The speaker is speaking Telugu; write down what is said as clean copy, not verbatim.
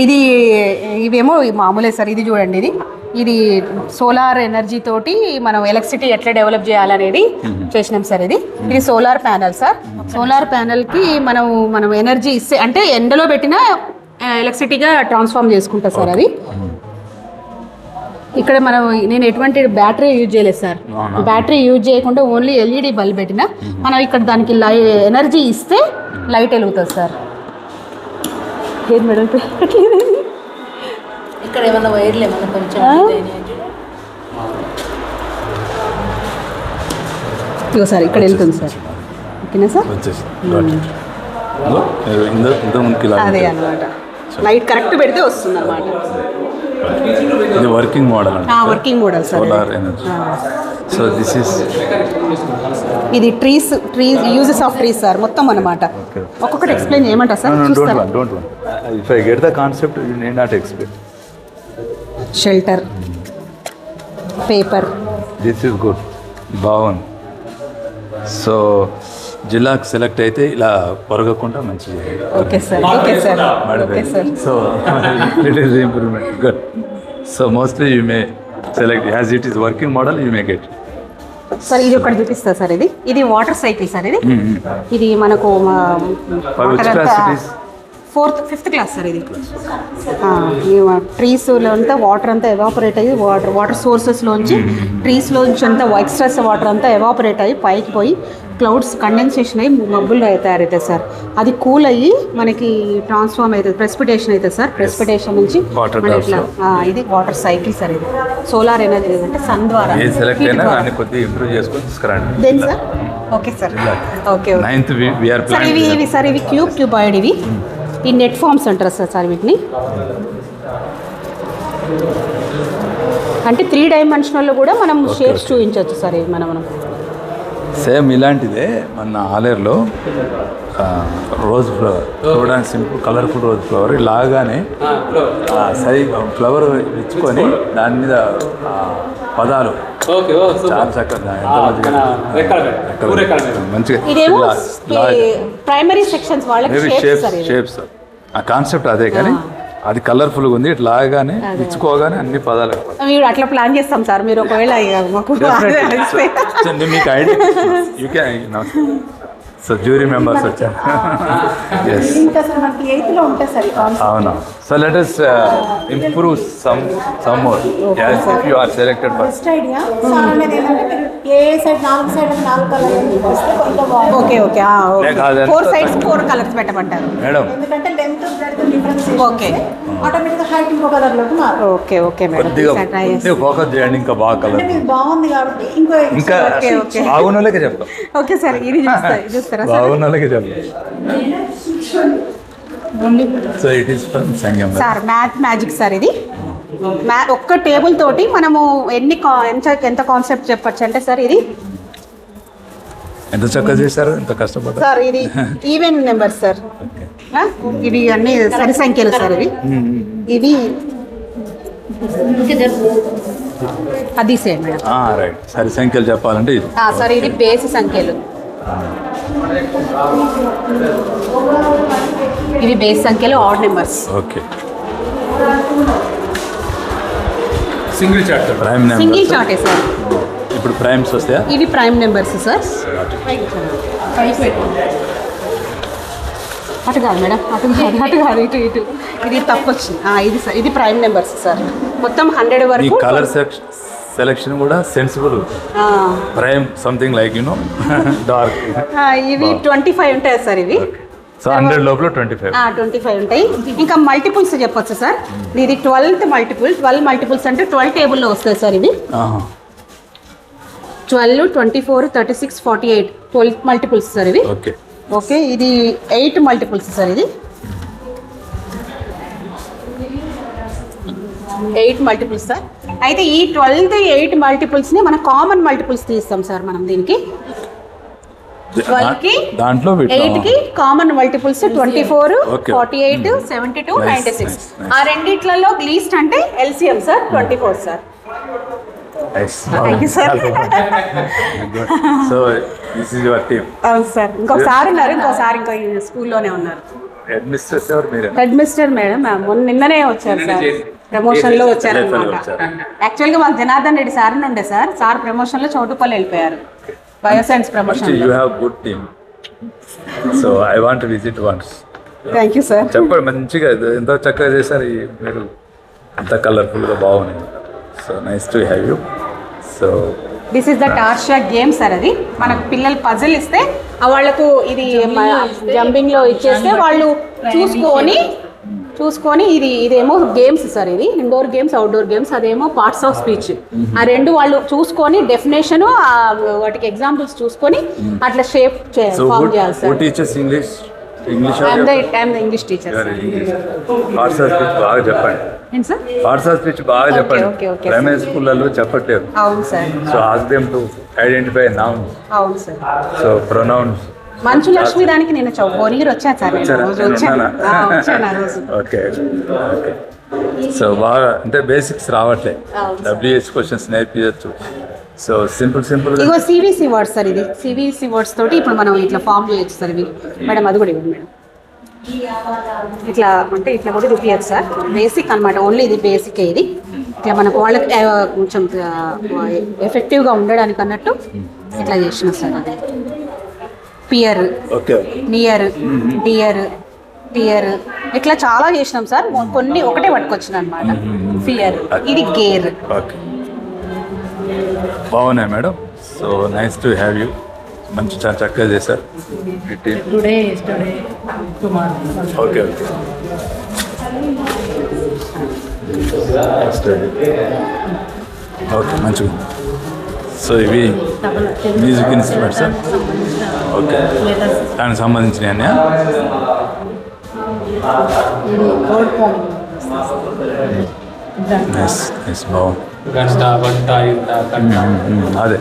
ఇది ఇవేమో మామూలే సార్. ఇది చూడండి, ఇది సోలార్ ఎనర్జీ తోటి మనం ఎలక్ట్రిసిటీ ఎట్లా డెవలప్ చేయాలనేది చేసినాం సార్. ఇది సోలార్ ప్యానల్ సార్. సోలార్ ప్యానల్కి మనం ఎనర్జీ ఇస్తే అంటే ఎండలో పెట్టిన ఎలక్ట్రిసిటీగా ట్రాన్స్ఫార్మ్ చేసుకుంటా సార్. అది ఇక్కడ నేను ఎటువంటి బ్యాటరీ యూజ్ చేయలేదు సార్. బ్యాటరీ యూజ్ చేయకుండా ఓన్లీ ఎల్ఈడి బల్బ్ పెట్టిన మనం ఇక్కడ దానికి ఎనర్జీ ఇస్తే లైట్ వెలుగుతుంది సార్. ఏది మేడం ఇక్కడ ఏమన్నా వైర్లు ఏమన్నా కొంచెం ఇగో సార్ ఇక్కడ వెళ్తుంది సార్. ఓకేనా సార్? అదే అనమాట, లైట్ కరెక్ట్ పెడితే వస్తుంది అనమాట. ఇది working model working model sir. Solar energy. So this is ఇది trees uses of trees sir మొత్తం అనమాట. ఒక్కొక్కటి ఎక్స్ప్లెయిన్ చేయమంటారా sir? Don't if I get the concept you need not explain. Shelter, paper. This is good, బాగుంది. సో జిల్లాకు సెలెక్ట్ అయితే ఇలా పొరగకుండా మంచిగా. Okay sir, okay sir, okay sir. So it is improvement, good. So mostly you may select as it is working model, you may get. Sir ఇది ఒకటి చూపిస్తా సార్. ఇది వాటర్ సైకిల్ సార్. ఇది మనకు ఫిఫ్త్ క్లాస్ సార్. ఇది ట్రీస్లో అంతా వాటర్ అంతా ఎవాపరేట్ అయ్యి వాటర్ సోర్సెస్లోంచి ట్రీస్లోంచి అంతా ఎక్స్ట్రాస్ వాటర్ అంతా ఎవాపరేట్ అయ్యి పైకి పోయి క్లౌడ్స్ కండెన్సేషన్ అయ్యి మబ్బులు తయారవుతాయి సార్. అది కూల్ అయ్యి మనకి ట్రాన్స్ఫార్మ్ అవుతుంది, ప్రెసిపిటేషన్ అవుతుంది సార్. ప్రెసిపిటేషన్ నుంచి ఇట్లా ఇది వాటర్ సైకిల్ సార్. ఇది సోలార్ ఎనర్జీ అంటే సన్ ద్వారా దేని sir? Okay sir, okay sir. ఇవి సార్ ఇవి క్యూబాయిడ్. ఇవి ఈ నెట్ ఫార్మ్స్ అంటారు సార్ వీటిని. అంటే 3 డైమెన్షనల్లో కూడా మనం షేప్స్ చూపించవచ్చు సార్. ఇవి మనం సేమ్ ఇలాంటిదే మన ఆలేరులో రోజ్ ఫ్లవర్, చూడడానికి సింపుల్ కలర్ఫుల్ రోజ్ ఫ్లవర్. ఇలాగానే ఫ్లవర్ ఇచ్చుకొని దాని మీద పదాలు చాలా చక్కగా మంచిగా ప్రైమరీ సెక్షన్స్ వాళ్ళకి షేప్స్. ఆ కాన్సెప్ట్ అదే, కానీ అది కలర్ఫుల్గా ఉంది. ఇట్లాగానే ఇచ్చుకోగానే అన్ని పదాలు అట్లా ప్లాన్ చేస్తాం సార్. మీరు ఒకవేళ మీకు idea you can. So jury members వచ్చారు. అవునా. So let us improve some more. Yes, if you are selected for first idea sir అనేది ఏంటంటే మీరు ఏ సైడ్ 4 సైడ్ 4 కలర్లు చూపిస్తే కొంచెం బాగుంటుంది. ఓకే ఓకే 4 సైడ్స్ 4 కలర్స్ పెట్టమంటారు మేడం. ఎందుకంటే లెంగ్త్ బ్రెడ్త్ డిఫరెన్స్ ఓకే ఆటోమేటిక్గా హైట్ ఇంకో కలర్లోకి మారుతుంది. ఓకే ఓకే మేడం, కొద్దిగా ఫోకస్ చేయండి. ఇంకా బాగా కలర్ ఇది బాగుంది కాబట్టి ఇంకా బాగున్నోళ్ళకే చెప్తాం. Okay sir. ఇది చూస్తారా సార్? బాగున్నోళ్ళకే చెప్తాం. So it is from Sangam sir. Magic sir. ఇది ఒక్క టేబుల్ తోటి మనము ఎంత కాన్సెప్ట్ చెప్పచ్చు అంటే సార్, ఇది ఎంత చక్కగా చేశారు, ఎంత కష్టపడ్డారు సార్. ఇది ఈవెన్ నెంబర్ సార్. ఇవి అన్ని సరి సంఖ్యలు సార్. ఇవి అది సేమ్ మేడం. రైట్. సరి సంఖ్యలు చెప్పాలంటే ఇది సార్. ఇది బేసి సంఖ్యలు. ఇవి బేస్ సంఖ్యలు, odd numbers. Okay. Single chart, prime number. Single చార్టే సార్. ఇప్పుడు ప్రైమ్స్ వస్తాయా? ఇవి ప్రైమ్ నెంబర్స్ సార్. అటు కాదు మేడం, అటు కాదు, ఇటు. ఇది తప్పు వచ్చింది. ఇది సార్, ఇది ప్రైమ్ నెంబర్స్ సార్. మొత్తం 100 వరకు. కలర్ సెలెక్షన్ కూడా sensible. Prime something like dark. ఇవి 25 ఉంటాయి సార్. ఇవి సో 100 లోపల 25 ఉంటాయి. ఇంకా మల్టిపుల్స్ చెప్పొచ్చు సార్. ఇది 12th మల్టిపుల్. 12 మల్టిపుల్స్ అంటే 12 టేబుల్లో వస్తాయి సార్. ఇవి 12, 24, 36, 48 12 మల్టిపుల్స్ సార్. ఇవి ఓకే. ఇది 8 మల్టిపుల్స్ సార్. ఇది 8 మల్టిపుల్స్ సార్. అయితే ఈ 12th 8 మల్టిపుల్స్ని మనం కామన్ మల్టిపుల్స్ తీస్తాం సార్. మనం దీనికి 12కి దాంట్లో 8కి కామన్ మల్టిపుల్స్ 24, 48, 72, 96. ఆ రెండిట్లలో లీస్ట్ అంటే LCM sir 24 sir. Thank you sir. So this is your team. అవును సార్. ఇంకోసారి ఉన్నారు, ఇంకో స్కూల్లోనే ఉన్నారు. హెడ్ మిస్ట్రెస్ ఎవరు మీరే? హెడ్ మిస్టర్ మేడం మొన్న నిన్ననే వచ్చారు సార్, ప్రమోషన్ లో వచ్చారనమాట. యాక్చువల్ గా మాకు జనార్దన్ రెడ్డి సార్ ఉండే సార్ ప్రమోషన్ లో చౌటుపల్లి వెళ్ళిపోయారు, bioscience promotion. You have good team, so I want visit once. Thank you sir. చెప్పండి, మంచిగా ఎంతో చక్కగా చేశారు మీరు, అంత కలర్ఫుల్గా బాగుంది. So nice to have you. So this is the టార్షియా గేమ్ సార్. అది మనకు పిల్లలు పజిల్ ఇస్తే వాళ్ళకు ఇది జంపింగ్ లో ఇచ్చేస్తే వాళ్ళు చూసుకొని ఇదేమో గేమ్స్ సార్, ఇది ఇండోర్ గేమ్స్ అవుట్డోర్ గేమ్స్, అదేమో పార్ట్స్ ఆఫ్ స్పీచ్. ఆ రెండు వాళ్ళు చూసుకొని డెఫినేషన్ వాటికి ఎగ్జాంపుల్స్ చూసుకొని అట్లా షేప్ ఫామ్ చేయాలి sir. English English teacher. Parts of speech బాగా చెప్పండి. ఏంటి సార్? పార్ట్స్ ఆఫ్ స్పీచ్ బాగా చెప్పండి. ఓకే. ప్రైమరీ స్కూళ్ళలో చెప్పట్లేదు. అవును sir. So ask them to identify nouns. అవును sir. So pronouns. Manchu Lakshmi దానికి నేను భువనగిరి వచ్చాను సార్. ఓకే. సో బాగా అంటే బేసిక్స్ రావట్లే, డబ్ల్యూహెచ్ క్వశ్చన్స్ నేర్పించచ్చు. సో సింపుల్ ఇగో సివిసి వర్డ్స్ సార్, ఇది సివిసి వర్డ్స్ తోటి ఇప్పుడు మనం ఇట్లా ఫామ్ చేయొచ్చు సార్. ఇవి మేడం అది కూడా ఇవ్వండి మేడం. ఇట్లా అంటే ఇట్లా కూడా చూపించచ్చు సార్. బేసిక్ అనమాట, ఓన్లీ ఇది బేసిక్. ఇది ఇట్లా మనకు వాళ్ళకి కొంచెం ఎఫెక్టివ్గా ఉండడానికి అన్నట్టు ఇట్లా చేసిన సార్. అది పియర్, నియర్, టియర్ ఇట్లా చాలా చేసినాం సార్. కొన్ని ఒకటే పట్టుకొచ్చిన అనమాట. ఫియర్, ఇది గేర్. బాగున్నాయి madam. So nice to have you. మంచి చాలా చక్కగా చేశారు. ఓకే. ఓకే మంచిగా. సో ఇవి మ్యూజిక్ ఇన్స్ట్రుమెంట్స్. ఓకే, దానికి సంబంధించినవి అన్నీ. బాగుంది. అదే